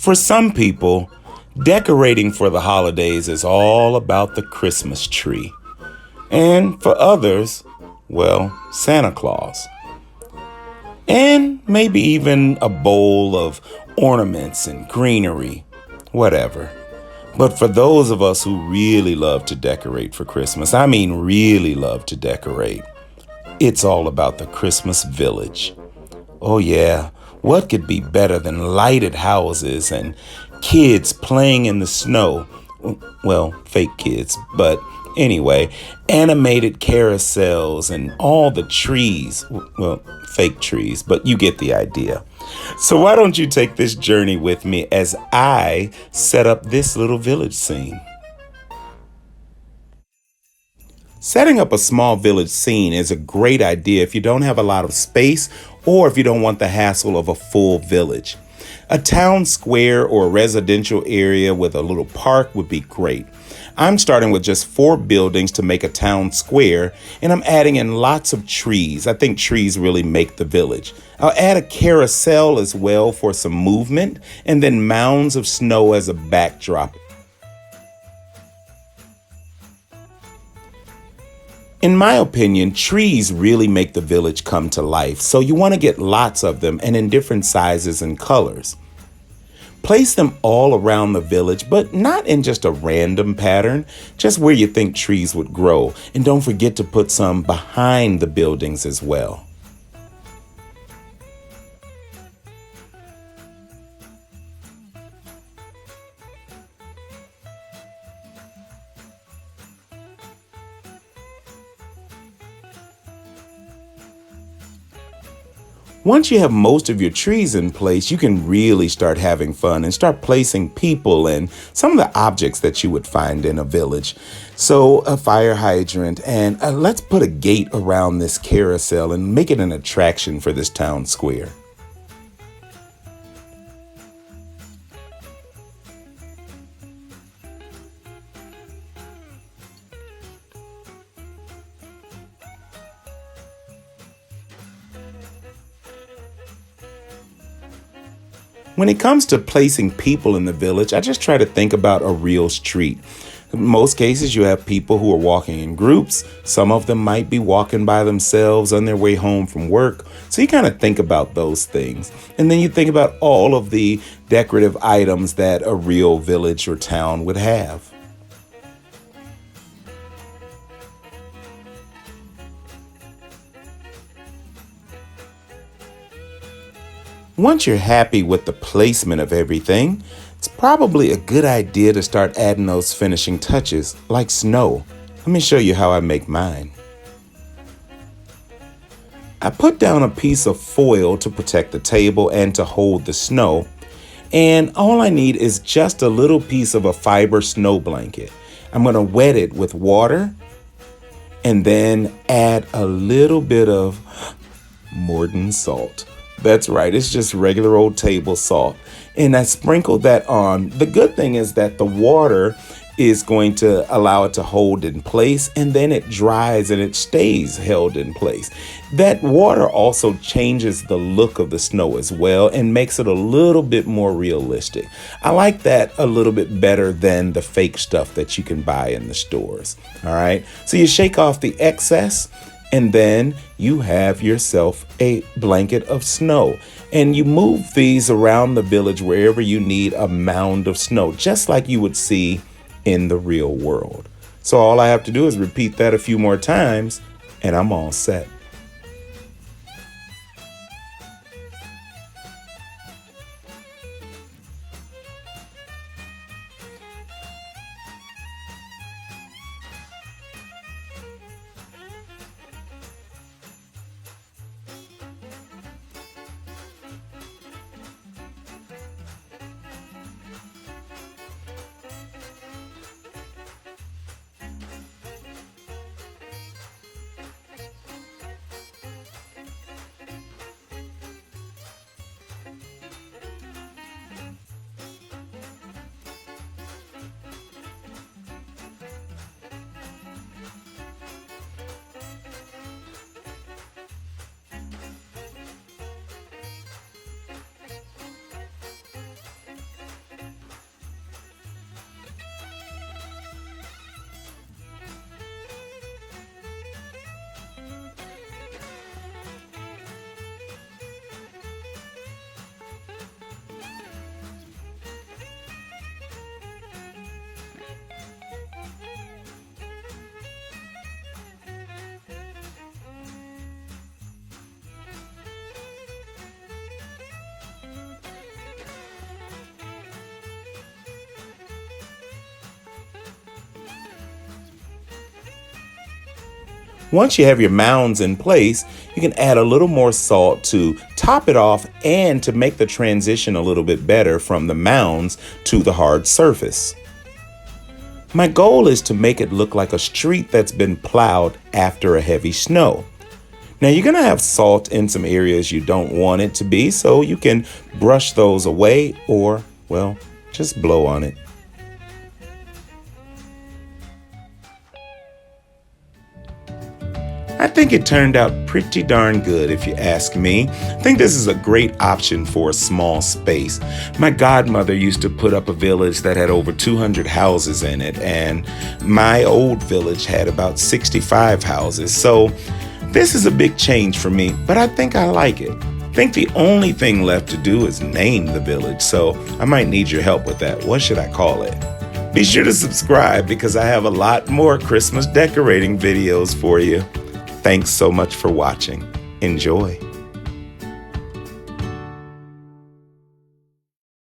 For some people, decorating for the holidays is all about the Christmas tree. And for others, well, Santa Claus. And maybe even a bowl of ornaments and greenery, whatever. But for those of us who really love to decorate for Christmas, I mean really love to decorate, it's all about the Christmas village. Oh yeah, what could be better than lighted houses and kids playing in the snow? Well, fake kids, but anyway, animated carousels and all the trees. Well, fake trees, but you get the idea. So why don't you take this journey with me as I set up this little village scene? Setting up a small village scene is a great idea if you don't have a lot of space or if you don't want the hassle of a full village. A town square or a residential area with a little park would be great. I'm starting with just 4 buildings to make a town square, and I'm adding in lots of trees. I think trees really make the village. I'll add a carousel as well for some movement, and then mounds of snow as a backdrop. In my opinion, trees really make the village come to life, so you want to get lots of them and in different sizes and colors. Place them all around the village, but not in just a random pattern, just where you think trees would grow. And don't forget to put some behind the buildings as well. Once you have most of your trees in place, you can really start having fun and start placing people and some of the objects that you would find in a village. So a fire hydrant, and let's put a gate around this carousel and make it an attraction for this town square. When it comes to placing people in the village, I just try to think about a real street. In most cases, you have people who are walking in groups. Some of them might be walking by themselves on their way home from work. So you kind of think about those things. And then you think about all of the decorative items that a real village or town would have. Once you're happy with the placement of everything, it's probably a good idea to start adding those finishing touches, like snow. Let me show you how I make mine. I put down a piece of foil to protect the table and to hold the snow, and all I need is just a little piece of a fiber snow blanket. I'm going to wet it with water and then add a little bit of Morton salt. That's right, it's just regular old table salt. And I sprinkled that on. The good thing is that the water is going to allow it to hold in place, and then it dries and it stays held in place. That water also changes the look of the snow as well and makes it a little bit more realistic. I like that a little bit better than the fake stuff that you can buy in the stores. All right, so you shake off the excess, and then you have yourself a blanket of snow. And you move these around the village wherever you need a mound of snow, just like you would see in the real world. So all I have to do is repeat that a few more times, and I'm all set. Once you have your mounds in place, you can add a little more salt to top it off and to make the transition a little bit better from the mounds to the hard surface. My goal is to make it look like a street that's been plowed after a heavy snow. Now you're going to have salt in some areas you don't want it to be, so you can brush those away or, well, just blow on it. I think it turned out pretty darn good if you ask me. I think this is a great option for a small space. My godmother used to put up a village that had over 200 houses in it, and my old village had about 65 houses. So this is a big change for me, but I think I like it. I think the only thing left to do is name the village, so I might need your help with that. What should I call it? Be sure to subscribe because I have a lot more Christmas decorating videos for you. Thanks so much for watching. Enjoy.